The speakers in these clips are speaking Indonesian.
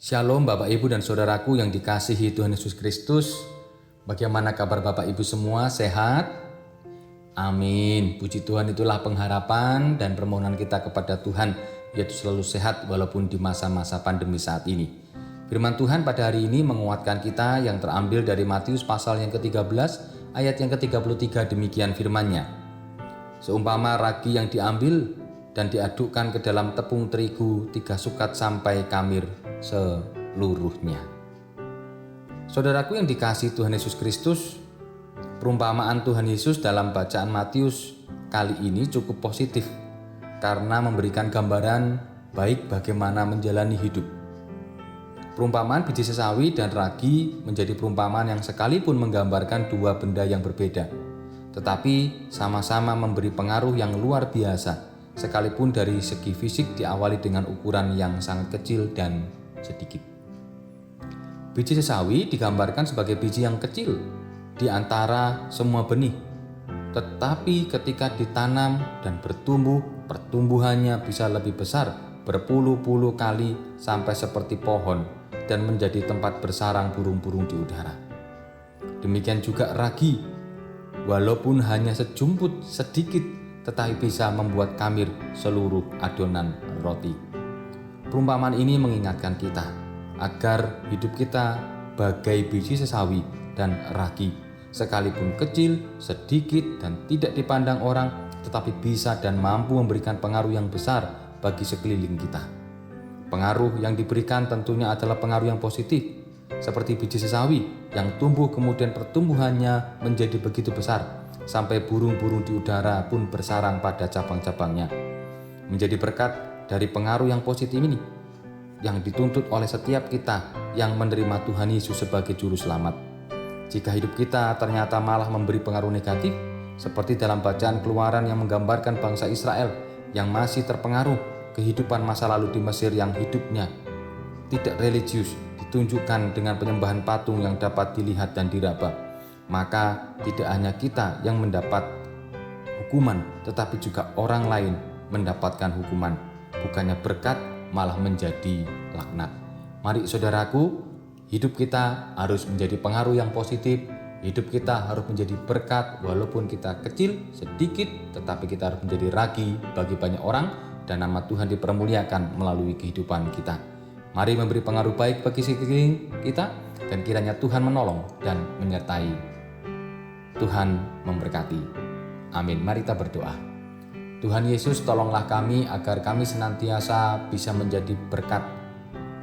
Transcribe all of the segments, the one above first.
Shalom Bapak Ibu dan Saudaraku yang dikasihi Tuhan Yesus Kristus. Bagaimana kabar Bapak Ibu semua? Sehat? Amin. Puji Tuhan, itulah pengharapan dan permohonan kita kepada Tuhan, yaitu selalu sehat walaupun di masa-masa pandemi saat ini. Firman Tuhan pada hari ini menguatkan kita yang terambil dari Matius pasal yang ke-13 ayat yang ke-33, demikian firman-Nya. Seumpama ragi yang diambil dan diadukkan ke dalam tepung terigu 3 sukat sampai kamir seluruhnya. Saudaraku yang dikasihi Tuhan Yesus Kristus, perumpamaan Tuhan Yesus dalam bacaan Matius kali ini cukup positif karena memberikan gambaran baik bagaimana menjalani hidup. Perumpamaan biji sesawi dan ragi menjadi perumpamaan yang sekalipun menggambarkan dua benda yang berbeda, tetapi sama-sama memberi pengaruh yang luar biasa, sekalipun dari segi fisik diawali dengan ukuran yang sangat kecil dan sedikit. Biji sesawi digambarkan sebagai biji yang kecil di antara semua benih, tetapi ketika ditanam dan bertumbuh, pertumbuhannya bisa lebih besar, berpuluh-puluh kali sampai seperti pohon dan menjadi tempat bersarang burung-burung di udara. Demikian juga ragi, walaupun hanya sejumput sedikit, tetapi bisa membuat kamir seluruh adonan roti. Perumpamaan ini mengingatkan kita agar hidup kita bagai biji sesawi dan ragi, sekalipun kecil, sedikit, dan tidak dipandang orang, tetapi bisa dan mampu memberikan pengaruh yang besar bagi sekeliling kita. Pengaruh yang diberikan tentunya adalah pengaruh yang positif, seperti biji sesawi yang tumbuh kemudian pertumbuhannya menjadi begitu besar, sampai burung-burung di udara pun bersarang pada cabang-cabangnya. Menjadi berkat dari pengaruh yang positif ini yang dituntut oleh setiap kita yang menerima Tuhan Yesus sebagai juru selamat. Jika hidup kita ternyata malah memberi pengaruh negatif, seperti dalam bacaan Keluaran yang menggambarkan bangsa Israel yang masih terpengaruh kehidupan masa lalu di Mesir yang hidupnya tidak religius, ditunjukkan dengan penyembahan patung yang dapat dilihat dan diraba, maka tidak hanya kita yang mendapat hukuman, tetapi juga orang lain mendapatkan hukuman. Bukannya berkat, malah menjadi laknat. Mari saudaraku, hidup kita harus menjadi pengaruh yang positif. Hidup kita harus menjadi berkat, walaupun kita kecil, sedikit, tetapi kita harus menjadi ragi bagi banyak orang, dan nama Tuhan dipermuliakan melalui kehidupan kita. Mari memberi pengaruh baik bagi sekeliling kita, dan kiranya Tuhan menolong dan menyertai. Tuhan memberkati. Amin. Mari kita berdoa. Tuhan Yesus, tolonglah kami agar kami senantiasa bisa menjadi berkat,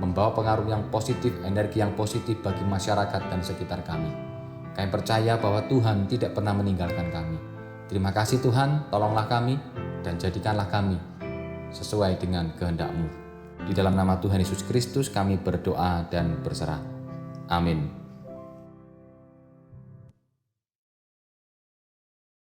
membawa pengaruh yang positif, energi yang positif bagi masyarakat dan sekitar kami. Kami percaya bahwa Tuhan tidak pernah meninggalkan kami. Terima kasih Tuhan, tolonglah kami dan jadikanlah kami sesuai dengan kehendak-Mu. Di dalam nama Tuhan Yesus Kristus kami berdoa dan berserah. Amin.